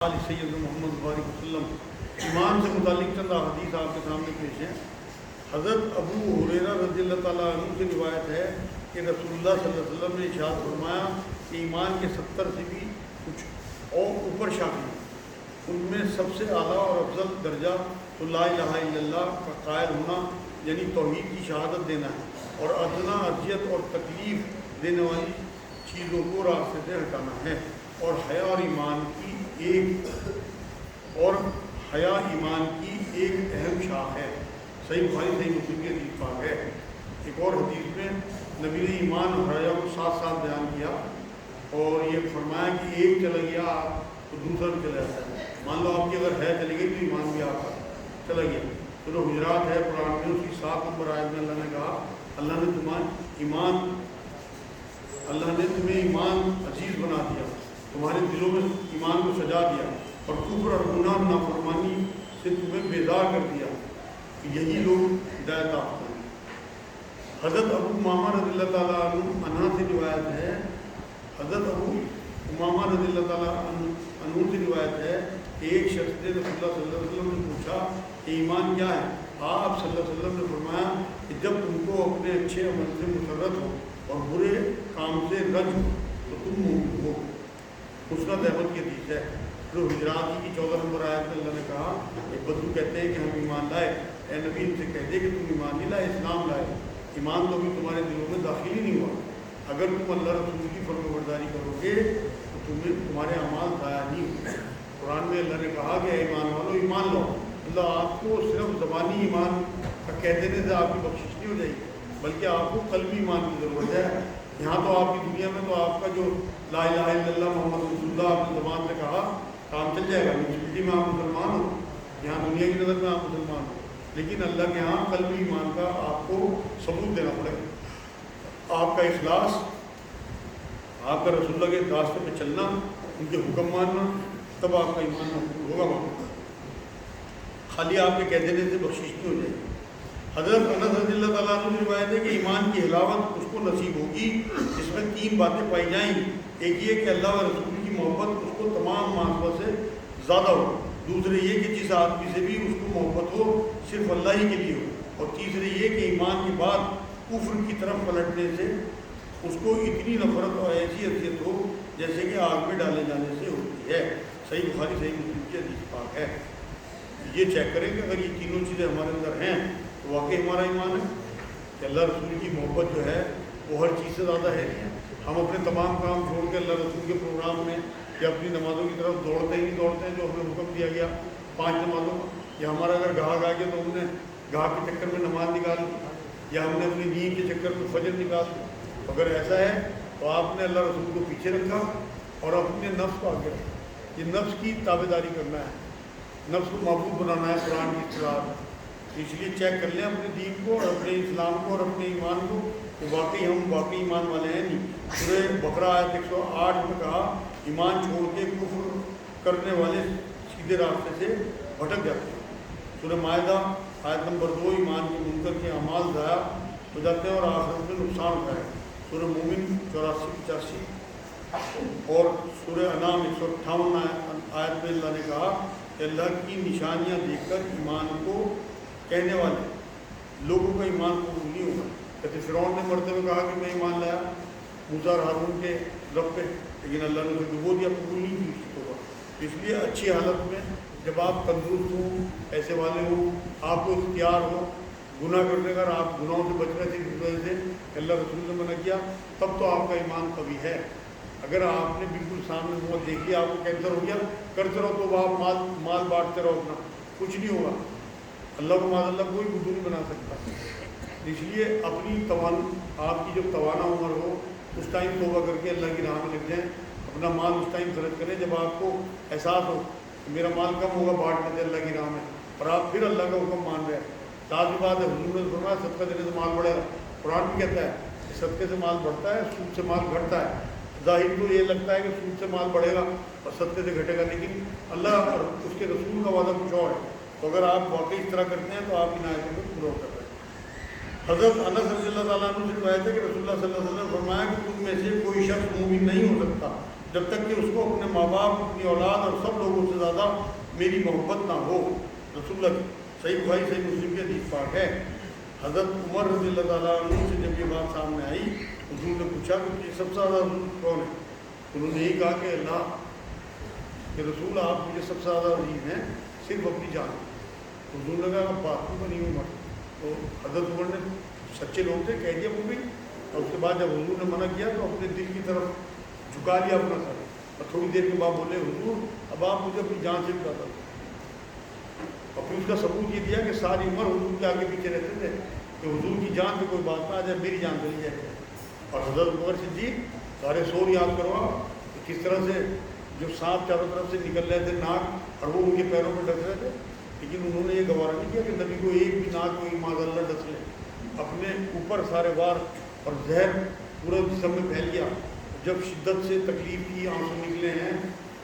سید محمد بارک وسلم ایمان سے متعلق چند حدیث آپ کے سامنے پیش ہیں۔ حضرت ابو ہریرہ رضی اللہ تعالیٰ عنہ سے روایت ہے کہ رسول اللہ صلی اللہ علیہ وسلم نے ارشاد فرمایا کہ ایمان کے 70 سے بھی کچھ اور اوپر شامل ہیں۔ ان میں سب سے اعلیٰ اور افضل درجہ تو لا الہ الا اللہ کا قائل ہونا یعنی توحید کی شہادت دینا ہے، اور ادنا اذیت اور تکلیف دینے والی چیزوں کو راستے سے ہٹانا ہے، اور حیا اور ایمان کی ایک اہم شاخ ہے۔ صحیح بخاری صحیح مسلم کی حدیث پاک ہے۔ ایک اور حدیث میں نبی نے ایمان اور حیا کو ساتھ ساتھ بیان کیا اور یہ فرمایا کہ ایک چلا گیا تو دوسرا بھی چلا جاتا ہے۔ مان لو آپ کی اگر ہے چلی گئی تو ایمان بھی آپ کا چلا گیا۔ تو حجرات ہے قرآن میں، اس کی 7 نمبر آیت میں اللہ نے کہا اللہ نے تمہیں ایمان عزیز بنا دیا، تمہارے دلوں میں ایمان کو سجا دیا، اور کفر اور گناہ نافرمانی سے تمہیں بیدار کر دیا، یہی لوگ ہدایت یافتہ ہیں۔ حضرت ابو امامہ رضی اللہ تعالیٰ عنہ سے روایت ہے کہ ایک شخص نے رسول اللہ صلی اللہ علیہ وسلم نے پوچھا کہ ایمان کیا ہے؟ آپ صلی اللہ علیہ وسلم نے فرمایا کہ جب تم کو اپنے اچھے عمل سے مسرت ہو اور برے کام سے رنج ہو تو تم مومن ہو۔ مسند احمد کی حدیث ہے۔ جو حجرات کی 14 نمبر آیت میں اللہ نے کہا ایک بدو کہتے ہیں کہ ہم ایمان لائے، اے نبی ان سے کہہ دے کہ تم ایمان نہیں لائے، اسلام لائے، ایمان تو ابھی تمہارے دلوں میں داخل ہی نہیں ہوا۔ اگر تم اللہ رسول کی فرمانبرداری کرو گے تو تمہارے اعمال ضائع نہیں ہوگے۔ قرآن میں اللہ نے کہا کہ ایمان والو ایمان لو، اللہ آپ کو صرف زبانی ایمان کا کہہ دینے سے آپ کی بخشش نہیں ہو جائے گی، بلکہ آپ کو قلبی ایمان کی ضرورت ہے۔ یہاں تو آپ کی دنیا میں تو آپ کا جو لا الہ الا اللہ محمد رسول اللہ آپ نے زبان سے کہا کام چل جائے گا، یونیورسٹی میں آپ مسلمان ہو، یہاں دنیا کی نظر میں آپ مسلمان ہو، لیکن اللہ کے ہاں قلبی ایمان کا آپ کو ثبوت دینا پڑے گا۔ آپ کا اخلاص، آپ کا رسول اللہ کے راستے پہ چلنا، ان کے حکم ماننا، تب آپ کا ایمان مقبول ہوگا وہاں، خالی آپ کے کہہ دینے سے بخشش نہیں ہو جائے گی۔ حضرت انس رضی اللہ تعالیٰ عنہ کی روایت ہے کہ ایمان کی حلاوت اس کو نصیب ہوگی جس میں 3 باتیں پائی جائیں گی۔ ایک یہ کہ اللہ و رسول کی محبت اس کو تمام معاشرہ سے زیادہ ہو، دوسرے یہ کہ جس آدمی سے بھی اس کو محبت ہو صرف اللہ ہی کے لیے ہو، اور تیسرے یہ کہ ایمان کے بعد کفر کی طرف پلٹنے سے اس کو اتنی نفرت اور ایسی حیثیت ہو جیسے کہ آگ میں ڈالے جانے سے ہوتی ہے۔ صحیح بخاری صحیح مسلم کی حدیث پاک ہے۔ یہ چیک کریں کہ اگر یہ تینوں چیزیں ہمارے اندر ہیں تو واقعی ہمارا ایمان ہے کہ اللہ رسول کی محبت جو ہے وہ ہر چیز سے زیادہ ہے۔ ہم اپنے تمام کام چھوڑ کے اللہ رسول کے پروگرام میں یا اپنی نمازوں کی طرف دوڑتے ہی دوڑتے ہیں جو ہمیں حکم دیا گیا 5 نمازوں کا، یا ہمارا اگر گاہک آ گیا تو ہم نے گاہک کے چکر میں نماز نکال لی، یا ہم نے اپنی نیند کے چکر میں فجر نکال لی۔ اگر ایسا ہے تو آپ نے اللہ رسول کو پیچھے رکھا اور اپنے نفس کو آگے رکھا۔ یہ نفس کی تابع داری کرنا ہے، نفس کو معبود بنانا ہے قرآن کی اصطلاح۔ اس لیے چیک کر لیں اپنے دین کو اور اپنے اسلام کو اور اپنے ایمان کو کہ واقعی ہم واقعی ایمان والے ہیں نہیں۔ سورہ بقرہ آیت 108 میں کہا ایمان چھوڑ کے کفر کرنے والے سیدھے راستے سے بھٹک جاتے ہیں۔ سورہ مائدہ آیت نمبر 2 ایمان کے منکر کے اعمال ضائع ہو جاتے ہیں اور آخرت میں نقصان ہوتا ہے۔ سورہ مومن 84-85 اور سورہ انعام 158 آیت میں اللہ نے کہا کہ اللہ کی نشانیاں دیکھ کر ایمان کو کہنے والے لوگوں کا ایمان قبول نہیں ہوگا۔ کہتے فرعون نے مرتے ہوئے کہا کہ میں ایمان لایا موسیٰ اور ہارون کے رب پہ، لیکن اللہ نے اسے ڈبو دیا، قبول نہیں کی ہوگا۔ اس لیے اچھی حالت میں جب آپ تندرست ہوں، ایسے والے ہوں، آپ کو اختیار ہو گناہ کرنے کا، آپ گناہوں سے بچ رہے تھے جس وجہ سے اللہ رسول نے منع کیا، تب تو آپ کا ایمان قوی ہے۔ اگر آپ نے بالکل سامنے موت دیکھی، آپ کو کینسر ہو گیا، کرتے رہو تو آپ مال بانٹتے رہو اپنا، کچھ نہیں ہوگا۔ اللہ کو معاذ اللہ کوئی بدو نہیں بنا سکتا۔ اس لیے اپنی آپ کی جب توانا عمر ہو اس ٹائم توبہ کر کے اللہ کی راہ میں لگ جائیں، اپنا مال اس ٹائم خرچ کریں جب آپ کو احساس ہو کہ میرا مال کم ہوگا، بانٹ دیتے اللہ کی راہ میں، اور آپ پھر اللہ کا حکم مان رہے ہیں۔ ظاہر بات ہے حضور نے فرمایا صدقہ دینے سے مال بڑھے گا، قرآن بھی کہتا ہے کہ صدقے سے مال بڑھتا ہے، سود سے مال گھٹتا ہے۔ ظاہر تو یہ لگتا ہے کہ سود سے مال بڑھے گا اور صدقے سے گھٹے گا، لیکن اللہ اور اس کے رسول کا وعدہ کچھ اور ہے۔ تو اگر آپ واقعی اس طرح کرتے ہیں تو آپ کی آیتوں کو پورا کر رہے ہیں۔ حضرت انس رضی اللہ تعالیٰ عنہ سے روایت ہے کہ رسول اللہ صلی اللہ علیہ وسلم نے فرمایا کہ تم میں سے کوئی شخص مومن نہیں ہو سکتا جب تک کہ اس کو اپنے ماں باپ، اپنی اولاد اور سب لوگوں سے زیادہ میری محبت نہ ہو۔ رسول اللہ کی صحیح بخاری صحیح مسلم کی حدیث پاک ہے۔ حضرت عمر رضی اللہ تعالیٰ عنہ سے جب یہ بات سامنے آئی، حضور نے پوچھا کہ سب سے زیادہ عزیز کون ہے؟ انہوں نے یہی کہا کہ اللہ کہ رسول آپ مجھے سب سے زیادہ عزیز ہیں صرف اپنی جان۔ حضور نے کہا بات تو بنی عمر، تو حضرت عمر نے سچے لوگ تھے، کہہ دیا وہ بھی، اور اس کے بعد جب حضور نے منع کیا تو اپنے دل کی طرف جھکا لیا اپنا سر، اور تھوڑی دیر کے بعد بولے حضور اب آپ مجھے اپنی جان سے بتاتا ہوں۔ اور پھر اس کا ثبوت یہ دیا کہ ساری عمر حضور کے آگے پیچھے رہتے تھے کہ حضور کی جان پہ کوئی بات نہ آ جائے، میری جان چلی جائے۔ اور حضرت عمر صدیق سارے سور یاد کروا کہ کس طرح سے جو سانپ چاروں طرف سے نکل رہے تھے ناک، اور وہ ان کے پیروں پہ ڈس رہے تھے، لیکن انہوں نے یہ گوارا نہیں کیا کہ نبی کو ایک بھی ناک کوئی معاذ اللہ ڈس لے۔ اپنے اوپر سارے وار اور زہر پورے جسم میں پھیل گیا۔ جب شدت سے تکلیف کی آنسو نکلے ہیں،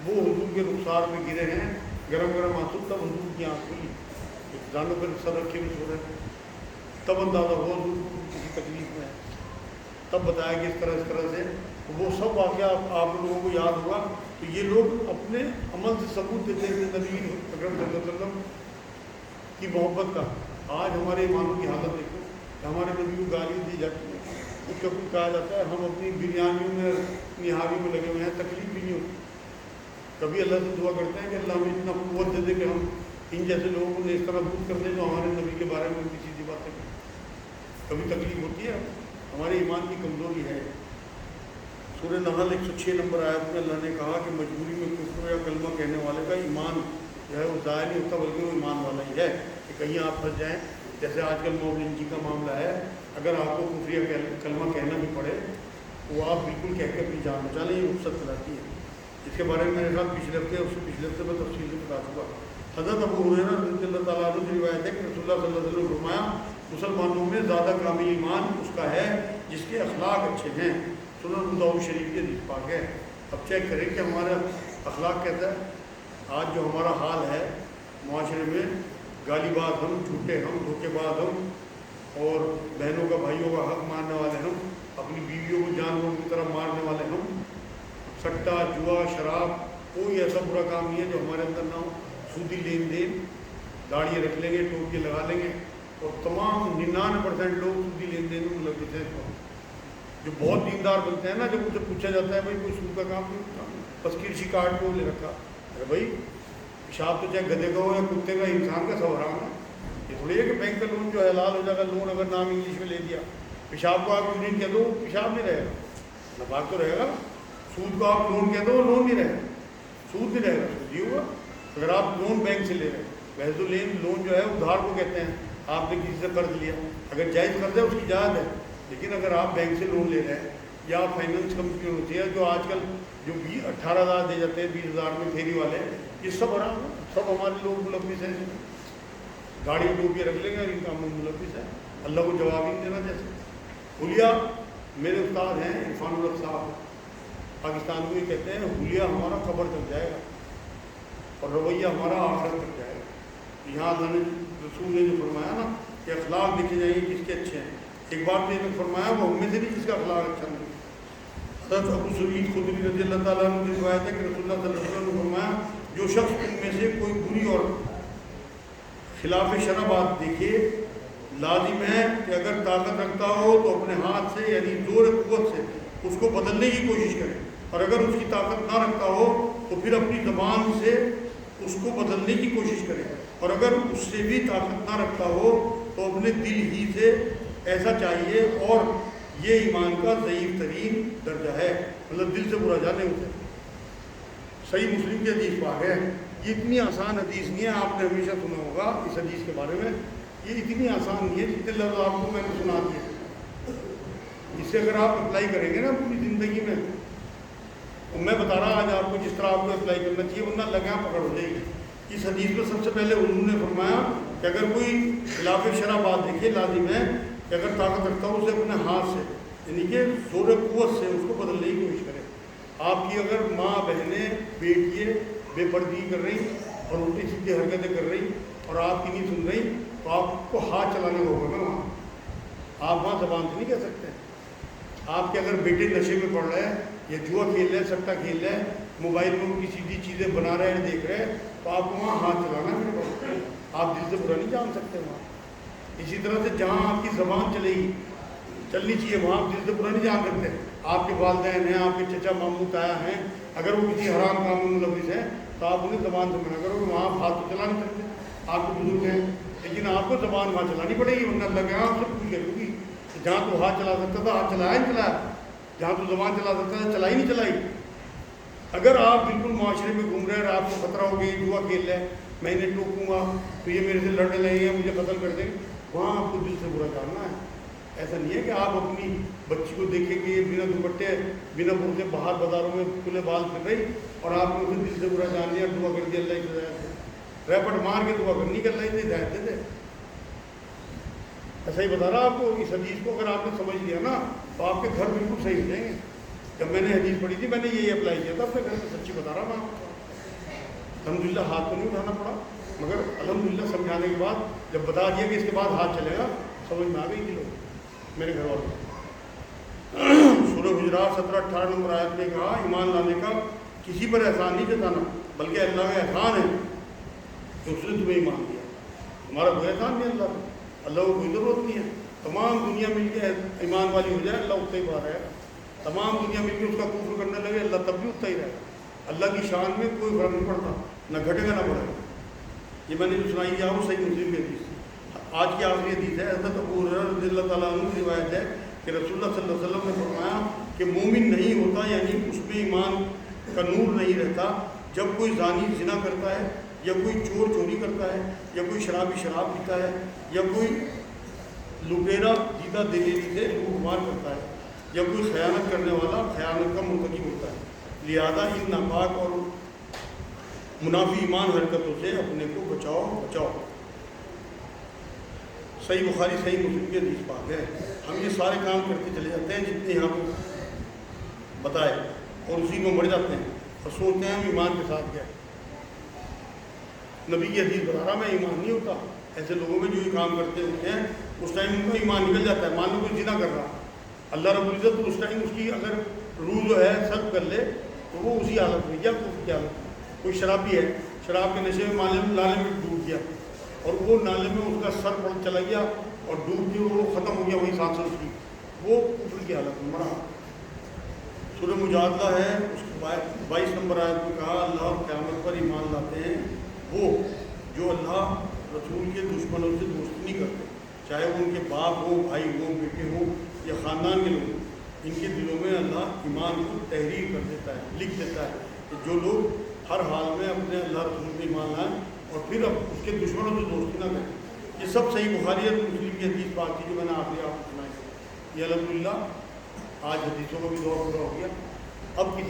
وہ حضور کے رخسار میں گرے ہیں، گرم گرم آنسو، تب حضور کی آنکھ کھلی، جانوں پہ سر رکھے ہوئے سو رہے تھے، تب اندازہ ہوا حضور کسی تکلیف میں ہے۔ تب بتایا کہ اس طرح سے وہ سب واقعہ آپ لوگوں کو یاد ہوگا۔ تو یہ لوگ اپنے عمل سے ثبوت دیتے ہیں نبی اکرم صلی اللہ علیہ وسلم کی محبت کا۔ آج ہمارے ایمانوں کی حالت دیکھو کہ ہمارے نبی کو گالی دی جاتی ہے، اس کا کچھ کہا جاتا ہے ہم اپنی بریانیوں میں نہاریوں میں لگے ہوئے ہیں، تکلیف بھی نہیں ہوتی۔ کبھی اللہ سے دعا کرتے ہیں کہ اللہ ہمیں اتنا قوت دے دے کہ ہم ان جیسے لوگوں کو اس طرح دور کر دیں جو ہمارے نبی کے بارے میں ان کی سیدھی باتیں کریں۔ کبھی تکلیف ہوتی ہے، ہمارے ایمان کی کمزوری ہے۔ سورہ نحل 106 نمبر آیت میں اللہ نے کہا کہ مجبوری میں کفر یا کلمہ کہنے والے کا ایمان جو ہے وہ ضائع نہیں ہوتا، بلکہ وہ ایمان والا ہی ہے، کہ کہیں آپ پھنس جائیں۔ جیسے آج کل مومن جی کا معاملہ ہے، اگر آپ کو کفر یا کلمہ کہنا بھی پڑے تو آپ بالکل کہہ کے اپنی جان بچا لیں، یہ رخصت کراتی ہے۔ اس کے بارے میں میرے ساتھ پچھلے ہفتے میں تفصیل سے بتا چکا۔ حضرت ابو ہریرہ رضی اللہ تعالیٰ عنہ سے روایت ہے کہ رسول اللہ صلی اللہ علیہ وسلم نے فرمایا مسلمانوں میں زیادہ کامل ایمان اس کا ہے جس کے اخلاق اچھے ہیں۔ سنن ابو داؤد شریف کی حدیث پاک ہے۔ اب چیک کریں کہ ہمارا اخلاق کہتا ہے۔ آج جو ہمارا حال ہے معاشرے میں، گالی باز ہم، جھوٹے ہم، دھوکے باز ہم، اور بہنوں کا بھائیوں کا حق مارنے والے ہم، اپنی بیویوں کو جانوروں کی طرح مارنے والے ہم، سٹا، جوا، شراب، کوئی ایسا برا کام نہیں ہے جو ہمارے اندر نہ ہو۔ سودی لین دین، داڑھی رکھ لیں گے، ٹوپی لگا لیں گے، اور تمام 99% لوگ سودی لین دین میں ملوث ہیں۔ جو بہت دیندار بنتے ہیں نا، جب ان سے پوچھا جاتا ہے بھائی کوئی سود کا کام نہیں ہوتا، بس کرشی کارڈ کو لے رکھا۔ ارے بھائی پیشاب تو چاہے گدھے کا ہو یا کتے کا، انسان کا سب حرام ہے۔ یہ تھوڑی ہے کہ بینک کا لون جو ہے حلال ہو جائے گا، لون اگر نام انگلش میں لے دیا۔ پیشاب کو آپ یورین کہہ دو، پیشاب نہیں رہے گا، ناپاک تو رہے گا۔ سود کو آپ لون کہہ دو، لون نہیں رہے گا، سود نہیں رہے گا، سود ہی ہوگا۔ اگر آپ لون بینک سے لے رہے ہیں، ویسے تو لون جو ہے ادھار کو کہتے ہیں، آپ نے کسی سے قرض لیا، اگر جائز قرض ہے اس کی جائز ہے، لیکن اگر آپ بینک سے لون لے رہے ہیں یا فائنینس کمپنی ہوتی ہے جو آج کل جو 18,000 دے جاتے ہیں 20,000 میں پھیری والے، یہ سب حرام ہے، سب ہمارے لوگ ملوث ہیں۔ گاڑی ڈوبی رکھ لیں گے اور ان کاموں میں ملوث ہے، اللہ کو جواب ہی نہیں دینا۔ جیسے حلیہ میرے استاد ہیں عرفان الحق صاحب، پاکستان میں یہ کہتے ہیں حلیہ ہمارا قبر تک جائے گا اور رویہ ہمارا آخرت تک جائے گا۔ یہاں اللہ نے رسول نے جو فرمایا نا کہ اخلاق دیکھے جائیں گے کس کے اچھے ہیں، ایک بار تو یہ فرمایا وہ ہم میں سے نہیں جس کا اخلاق اچھا نہیں۔ حضرت ابو سعید خدری رضی اللہ تعالیٰ عنہ کی روایت ہے کہ رسول اللہ صلی اللہ علیہ وسلم نے فرمایا جو شخص ان میں سے کوئی بری اور خلاف شرع بات دیکھے، لازم ہے کہ اگر طاقت رکھتا ہو تو اپنے ہاتھ سے یعنی زور قوت سے اس کو بدلنے کی کوشش کرے، اور اگر اس کی طاقت نہ رکھتا ہو تو پھر اپنی زبان سے اس کو بدلنے کی کوشش کرے، اور اگر اس سے بھی طاقت نہ رکھتا ہو تو اپنے دل ہی سے ایسا چاہیے، اور یہ ایمان کا ضعیف ترین درجہ ہے، مطلب دل سے برا جانے اسے۔ صحیح مسلم کی حدیث پاک ہے۔ یہ اتنی آسان حدیث نہیں ہے، آپ نے ہمیشہ سنا ہوگا اس حدیث کے بارے میں، یہ اتنی آسان نہیں ہے جتنے لفظ آپ کو میں نے سنا دیے۔ اس سے اگر آپ اپلائی کریں گے نا پوری زندگی میں، اور میں بتا رہا آج آپ کو جس طرح آپ کو اپلائی کرنا چاہیے، ورنہ لگاں پکڑ ہو جائے گی۔ اس حدیث میں سب سے پہلے حضور نے فرمایا کہ اگر کوئی خلاف شرع بات دیکھے، لازم ہے کہ اگر طاقت رکھتا ہو اسے اپنے ہاتھ سے یعنی کہ زور قوت سے اس کو بدلنے کی کوشش کرے۔ آپ کی اگر ماں، بہنیں، بیٹیاں بے پردگی کر رہی اور الٹی سیدھی حرکتیں کر رہی اور آپ کی نہیں سن رہی، تو آپ کو ہاتھ چلانے کو ہوگا نا وہاں، آپ وہاں زبان سے نہیں کہہ سکتے۔ آپ کے اگر بیٹے نشے میں پڑ رہے ہیں یا جوا کھیل رہے ہیں، سٹا کھیل رہے ہیں، موبائل میں ان کی سیدھی چیزیں بنا رہے ہیں، دیکھ رہے ہیں، تو آپ کو وہاں ہاتھ چلانا ہے، آپ دل سے برا نہیں جان سکتے وہاں. اسی طرح سے جہاں آپ کی زبان چلے گی، چلنی چاہیے، وہاں آپ دل سے برا نہیں جان سکتے. آپ کے والدین ہیں، آپ کے چچا ماموں تایا ہیں، اگر وہ کسی حرام کام میں ملوث ہیں تو آپ انہیں زبان سے منع کرو کہ وہاں آپ ہاتھ تو چلا نہیں سکتے، آپ کے بزرگ ہیں، لیکن آپ کو زبان وہاں چلانی پڑے گی، ورنہ اللہ کے یہاں آپ سے پوچھ کروں گی. جہاں تو ہاتھ چلا سکتا تھا ہاتھ چلایا نہیں چلایا، جہاں تو زبان چلا سکتا تھا چلائی نہیں چلائی. اگر آپ بالکل معاشرے میں گھوم رہے ہیں اور آپ کو خطرہ ہو گیا جوا کھیل رہے ہیں، میں انہیں ٹوکوں گا تو یہ میرے سے لڑنے لگیں گے، مجھے قتل کر دیں گے، وہاں آپ کو دل سے برا جاننا ہے. ایسا نہیں ہے کہ آپ اپنی بچی کو دیکھیں کہ بنا دوپٹے بنا برقعے باہر بازاروں میں کھلے بال پھر رہی اور آپ نے اسے دل سے برا جان لیا، دعا کر دی اللہ کی ہدایت سے، ریپٹ مار کے دعا کرنی کہ اللہ کی ہدایت دے دے. ایسا ہی بتا رہا آپ کو. اس حدیث کو اگر آپ نے سمجھ لیا نا تو آپ کے گھر بالکل صحیح ہو جائیں گے. جب میں نے حدیث پڑھی تھی میں نے یہی اپلائی کیا تھا اپنے گھر میں، سچی بتا رہا میں آپ کو. الحمدللہ ہاتھ تو نہیں اٹھانا پڑا، مگر الحمدللہ سمجھانے کے بعد جب بتا دیا کہ اس کے بعد ہاتھ چلے گا، سمجھ میں آ گئی تھی لوگ میرے گھر والوں. سورہ حجرات 17-18 نمبر آیت نے کہا ایمان لانے کا کسی پر احسان نہیں جتانا، بلکہ اللہ کا احسان ہے کہ اس نے تمہیں ایمان دیا. تمہارا کوئی احسان نہیں اللہ کا، اللہ کو کوئی ضرورت نہیں ہے. تمام دنیا مل کے ایمان والی ہو جائے اللہ اتنا ہی بڑا رہے گا، تمام دنیا مل کے اس کا کفر کرنے لگے اللہ تب بھی اتنا ہی رہے گا. اللہ کی شان میں کوئی فرق نہیں پڑتا، نہ گھٹے گا نہ بڑھے گا. یہ میں نے جو سنائی دیا وہ صحیح مسلم کی حدیث تھی. آج کی آخری حدیث ہے، حضرت ابو ہریرہ رضی اللہ تعالیٰ عنہ کی روایت ہے کہ رسول اللہ صلی اللہ علیہ وسلم نے فرمایا کہ مومن نہیں ہوتا، یعنی اس میں ایمان کا نور نہیں رہتا، جب کوئی زانی زنا کرتا ہے، یا کوئی چور چوری کرتا ہے، یا کوئی شرابی شراب پیتا ہے، یا کوئی لٹیرا جیتا دلیری سے لوٹ مار کرتا ہے، یا کوئی خیانت کرنے والا خیانت کا مرتکب ہوتا ہے. لہذا ان ناپاک اور منافی ایمان حرکتوں سے اپنے کو بچاؤ. صحیح بخاری صحیح مسلم کی حدیث پاک ہے. ہم یہ سارے کام کرتے چلے جاتے ہیں جتنے یہاں پہ بتائے، اور اسی میں مر جاتے ہیں اور سوچتے ہیں ہم ایمان کے ساتھ گئے. نبی کی حدیث بتا رہا میں ایمان نہیں ہوتا. ایسے لوگوں میں جو یہ کام کرتے ہوتے ہیں اس ٹائم ان کا ایمان نکل جاتا ہے. مان لو کوئی زنا کر رہا، اللہ رب العزت اس ٹائم اس کی اگر روح جو ہے سلب کر لے تو وہ اسی حالت میں یا کفر کی حالت میں. کوئی شرابی ہے، شراب کے نشے میں نالے میں ڈوب گیا اور وہ نالے میں اس کا سر پڑ چلا گیا اور ڈوب کے وہ ختم ہو گیا وہی سانس اس کی، وہ کفر کی حالت میں مرا. سورہ مجادلہ ہے، اس کے 22 نمبر آیت میں کہا اللہ اور قیامت پر ایمان لاتے ہیں وہ جو اللہ رسول کے دشمنوں سے دوستی نہیں کرتے، چاہے وہ ان کے باپ ہوں، بھائی ہوں، بیٹے ہوں یا خاندان کے لوگ. ان کے دلوں میں اللہ ایمان کو تحریر کر دیتا ہے، لکھ دیتا ہے کہ جو لوگ ہر حال میں اپنے اللہ رسول پہ ایمان لائیں اور پھر اب اس کے دشمنوں سے دوستی نہ کریں. یہ سب صحیح بخاری اور مسلم کی حدیث بات تھی جو میں نے آخری آپ کو سنائی. یہ الحمدللہ آج حدیثوں کا بھی دور پورا ہو گیا. اب کسی